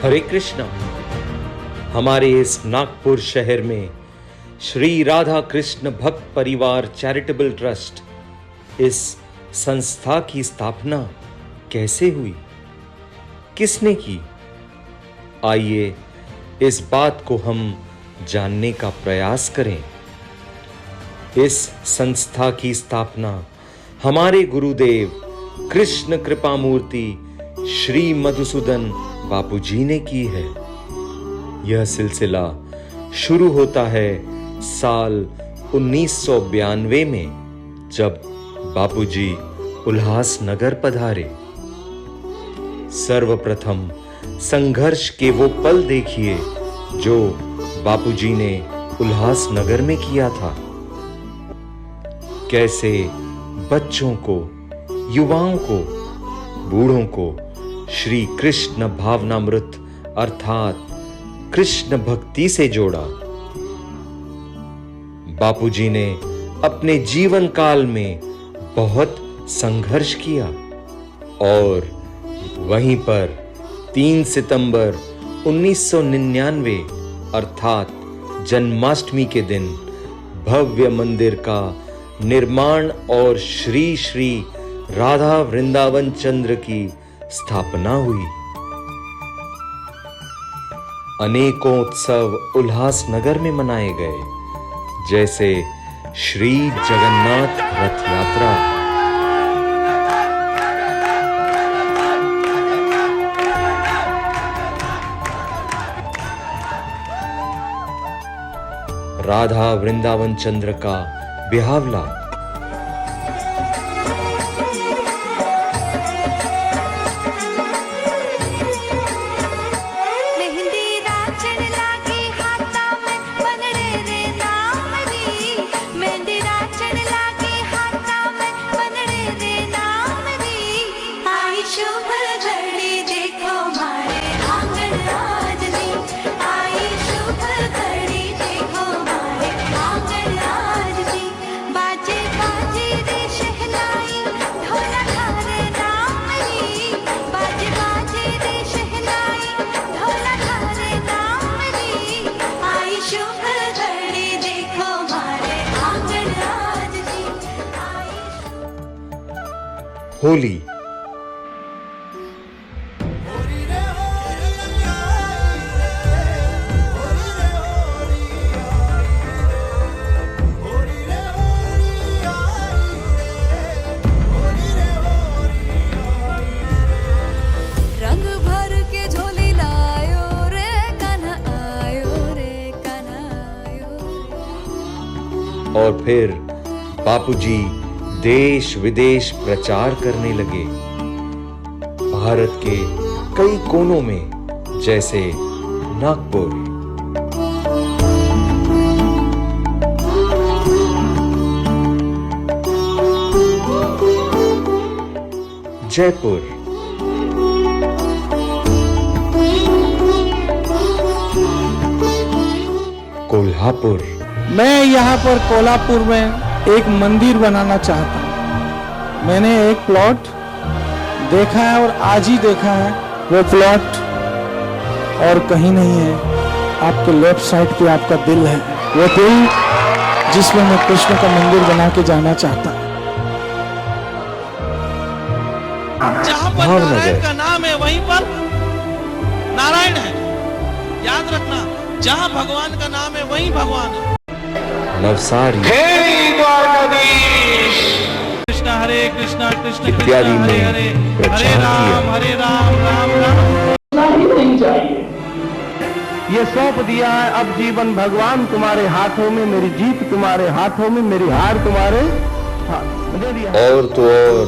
हरे कृष्णा। हमारे इस नागपुर शहर में श्री राधा कृष्ण भक्त परिवार चैरिटेबल ट्रस्ट, इस संस्था की स्थापना कैसे हुई, किसने की? आइए इस बात को हम जानने का प्रयास करें। इस संस्था की स्थापना हमारे गुरुदेव कृष्ण कृपा मूर्ति श्री मधुसूदन बापूजी ने की है। यह सिलसिला शुरू होता है साल 1992 में, जब बापूजी उल्हासनगर पधारे। सर्वप्रथम संघर्ष के वो पल देखिए जो बापूजी ने उल्हासनगर में किया था। कैसे बच्चों को, युवाओं को, बूढ़ों को श्री कृष्ण भावनामृत अर्थात कृष्ण भक्ति से जोड़ा। बापूजी ने अपने जीवन काल में बहुत संघर्ष किया और वहीं पर 3 सितंबर 1999 अर्थात जन्माष्टमी के दिन भव्य मंदिर का निर्माण और श्री श्री राधा वृंदावन चंद्र की स्थापना हुई। अनेकों उत्सव उल्हासनगर में मनाए गए, जैसे श्री जगन्नाथ रथ यात्रा, राधा वृंदावन चंद्र का बिहावला, होली। रंग भर के झोली लायो रे कान्हा आयो रे कान्हा आयो रे। और फिर बापूजी देश विदेश प्रचार करने लगे। भारत के कई कोनों में, जैसे नागपुर, जयपुर, कोल्हापुर। मैं यहाँ पर कोल्हापुर में एक मंदिर बनाना चाहता हूँ। मैंने एक प्लॉट देखा है और आज ही देखा है। वो प्लॉट और कहीं नहीं है, आपके लेफ्ट साइड पे आपका दिल है। वो दिल जिसमें मैं कृष्ण का मंदिर बना के जाना चाहता हूँ। जहाँ पर नारायण का नाम है वहीं पर नारायण है। याद रखना, जहाँ भगवान का नाम है वहीं भगवान है। नवसारी, कृष्णा हरे कृष्णा कृष्ण इत्यादि कृष्ण हरे में हरे, प्रचार हरे राम राम राम। ही नहीं चाहिए। ये सौंप दिया है अब जीवन भगवान तुम्हारे हाथों में, मेरी जीत तुम्हारे हाथों में, मेरी हार तुम्हारे हाथ दे दिया। और तो और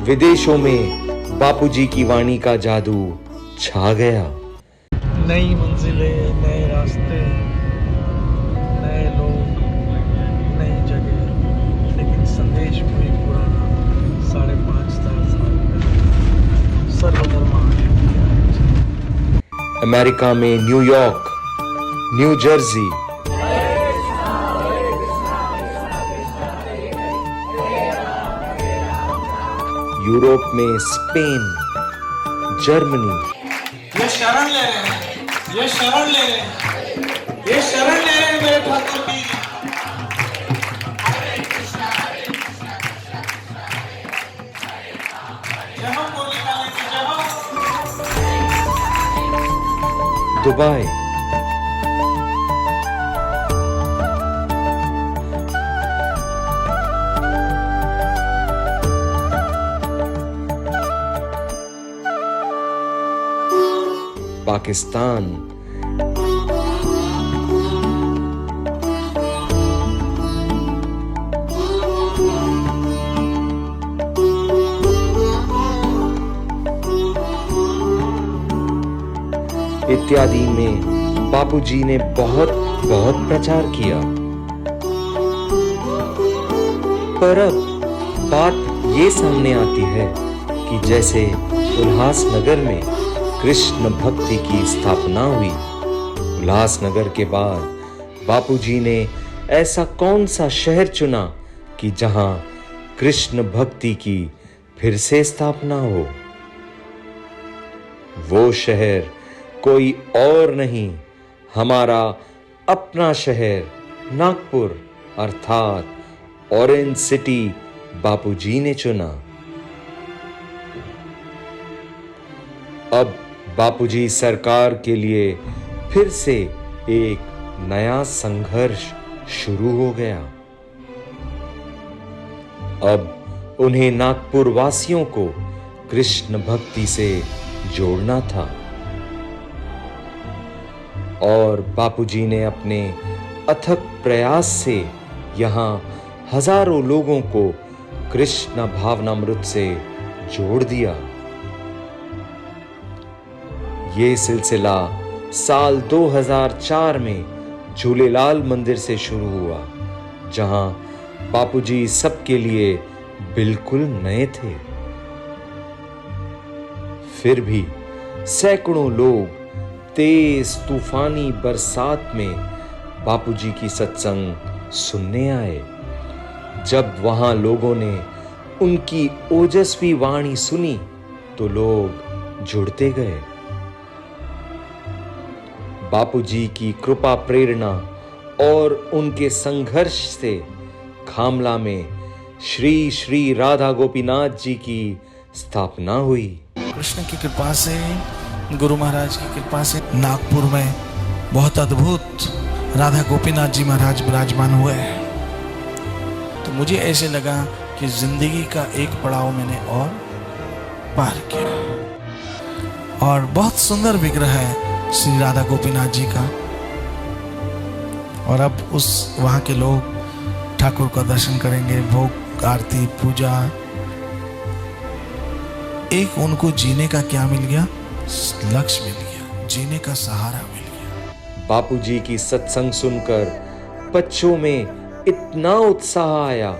विदेशों में बापूजी की वाणी का जादू छा गया। नई मंजिलें, नए रास्ते, नए लोग, नई जगह, लेकिन संदेश वही पुराना। 5.5 साल पहले सर्वधर्म। अमेरिका में न्यूयॉर्क, न्यू जर्सी, यूरोप में स्पेन, जर्मनी, ये शरण ले रहे हैं, ये शरण ले रहे हैं, ये शरण ले रहे हैं मेरे ठाकुर की। जय हो मुरली काले की जय हो। दुबई पाकिस्तान इत्यादि में बापूजी ने बहुत बहुत प्रचार किया। पर अब बात ये सामने आती है कि जैसे उल्हासनगर में कृष्ण भक्ति की स्थापना हुई, उल्हासनगर के बाद बापूजी ने ऐसा कौन सा शहर चुना कि जहां कृष्ण भक्ति की फिर से स्थापना हो। वो शहर कोई और नहीं, हमारा अपना शहर नागपुर अर्थात ऑरेंज सिटी बापूजी ने चुना। अब बापूजी सरकार के लिए फिर से एक नया संघर्ष शुरू हो गया। अब उन्हें नागपुर वासियों को कृष्ण भक्ति से जोड़ना था और बापूजी ने अपने अथक प्रयास से यहां हजारों लोगों को कृष्ण भावनामृत से जोड़ दिया। ये सिलसिला साल 2004 में झूलेलाल मंदिर से शुरू हुआ, जहां बापूजी सबके लिए बिल्कुल नए थे। फिर भी सैकड़ों लोग तेज तूफानी बरसात में बापूजी की सत्संग सुनने आए। जब वहां लोगों ने उनकी ओजस्वी वाणी सुनी तो लोग जुड़ते गए। बापूजी की कृपा प्रेरणा और उनके संघर्ष से खामला में श्री श्री राधा गोपीनाथ जी की स्थापना हुई। कृष्ण की कृपा से, गुरु महाराज की कृपा से नागपुर में बहुत अद्भुत राधा गोपीनाथ जी महाराज विराजमान हुए। तो मुझे ऐसे लगा कि जिंदगी का एक पड़ाव मैंने और पार किया। और बहुत सुंदर विग्रह है श्री राधा गोपीनाथ जी का। और अब उस वहाँ के लोग ठाकुर का दर्शन करेंगे, भोग आरती पूजा। एक उनको जीने का क्या मिल गया? लक्ष्य मिल गया, जीने का सहारा मिल गया। बापूजी की सत्संग सुनकर बच्चों में इतना उत्साह आया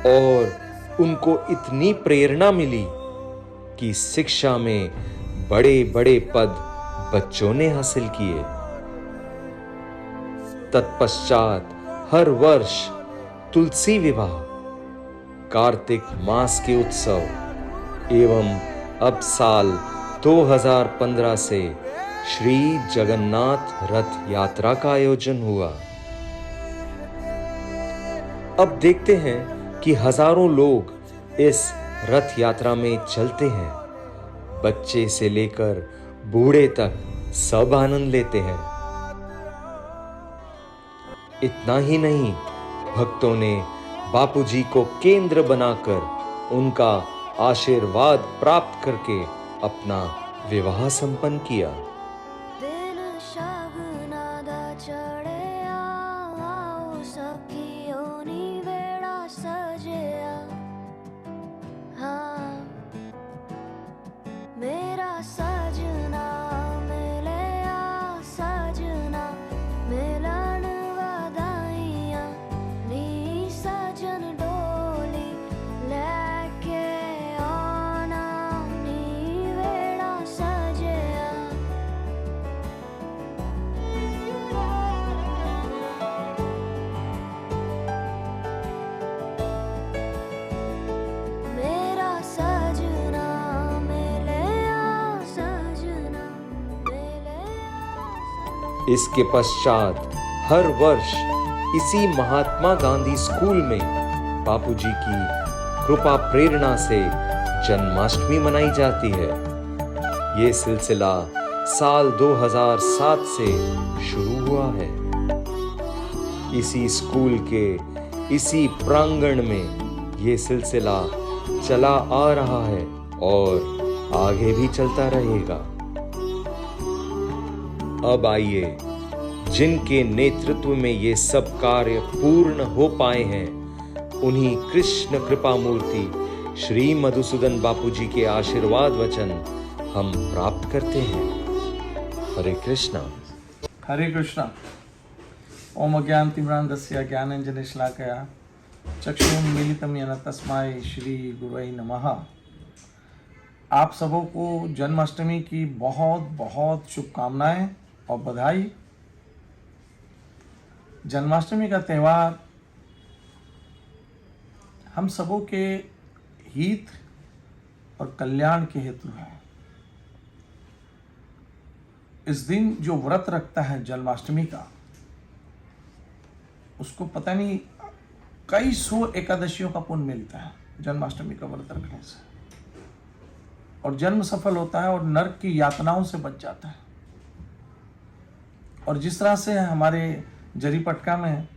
और उनको इतनी प्रेरणा मिली कि शिक्षा में बड़े बड़े पद बच्चों ने हासिल किए। तत्पश्चात हर वर्ष तुलसी विवाह, कार्तिक मास के उत्सव एवं अब साल 2015 से श्री जगन्नाथ रथ यात्रा का आयोजन हुआ। अब देखते हैं कि हजारों लोग इस रथ यात्रा में चलते हैं। बच्चे से लेकर बूढ़े तक सब आनंद लेते हैं। इतना ही नहीं, भक्तों ने बापूजी को केंद्र बनाकर उनका आशीर्वाद प्राप्त करके अपना विवाह संपन्न किया। दिन शगुनादा चढ़या, आओ सखियों नी वेड़ा सजया। हाँ, मेरा सजना मिलया, सजना मिलन वधाइयां, नी सजन डोली लेके आना, नी वेड़ा सजया। मेरा सजना मिलया, इसके पश्चात हर वर्ष इसी महात्मा गांधी स्कूल में बापूजी की कृपा प्रेरणा से जन्माष्टमी मनाई जाती है। ये सिलसिला साल 2007 से शुरू हुआ है। इसी स्कूल के इसी प्रांगण में ये सिलसिला चला आ रहा है और आगे भी चलता रहेगा। अब आइए, जिनके नेतृत्व में ये सब कार्य पूर्ण हो पाए हैं, उन्हीं कृष्ण कृपा मूर्ति श्री मधुसूदन बापूजी के आशीर्वाद वचन हम प्राप्त करते हैं। हरे कृष्णा। हरे कृष्णा। ओम अज्ञानतिमिरान्धस्य ज्ञानाञ्जनशलाकया चक्षुरुन्मीलितं येन तस्मै श्री गुरुवे नमः। आप सबों को जन्माष्टमी की बहुत बहुत शुभकामनाएं और बधाई। जन्माष्टमी का त्यौहार हम सबों के हित और कल्याण के हेतु है। इस दिन जो व्रत रखता है जन्माष्टमी का, उसको पता नहीं कई सौ एकादशियों का पुण्य मिलता है जन्माष्टमी का व्रत रखने से, और जन्म सफल होता है और नरक की यातनाओं से बच जाता है। और जिस तरह से हमारे जरीपटका में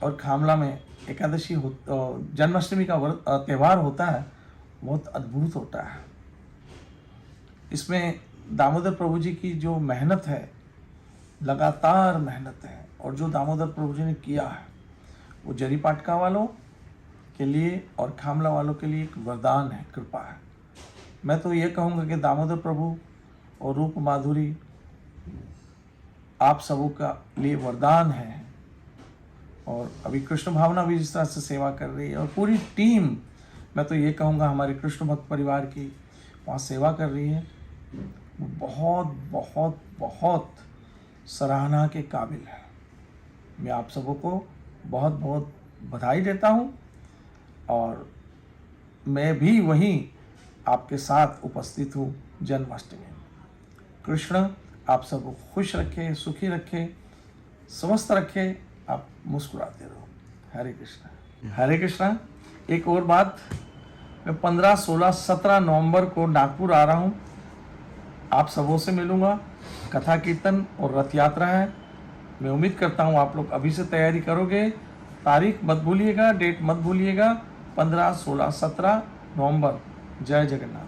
और खामला में एकादशी जन्माष्टमी का त्यौहार होता है, बहुत अद्भुत होता है। इसमें दामोदर प्रभु जी की जो मेहनत है, लगातार मेहनत है, और जो दामोदर प्रभु जी ने किया है वो जरीपाटका वालों के लिए और खामला वालों के लिए एक वरदान है, कृपा है। मैं तो ये कहूँगा कि दामोदर प्रभु और रूप माधुरी आप सबों का लिए वरदान है। और अभी कृष्ण भावना भी जिस तरह से सेवा कर रही है, और पूरी टीम, मैं तो ये कहूँगा हमारे कृष्ण भक्त परिवार की वहाँ सेवा कर रही है, वो बहुत बहुत बहुत सराहना के काबिल है। मैं आप सबों को बहुत बहुत बधाई देता हूँ, और मैं भी वहीं आपके साथ उपस्थित हूँ जन्माष्टमी में। कृष्ण आप सबको खुश रखे, सुखी रखे, स्वस्थ रखे, आप मुस्कुराते रहो। हरे कृष्णा। हरे कृष्णा। एक और बात, मैं 15, 16, 17 नवंबर को नागपुर आ रहा हूँ। आप सबों से मिलूँगा। कथा कीर्तन और रथ यात्रा है। मैं उम्मीद करता हूँ आप लोग अभी से तैयारी करोगे। तारीख मत भूलिएगा, डेट मत भूलिएगा, 15, 16, 17 नवंबर। जय जगन्नाथ।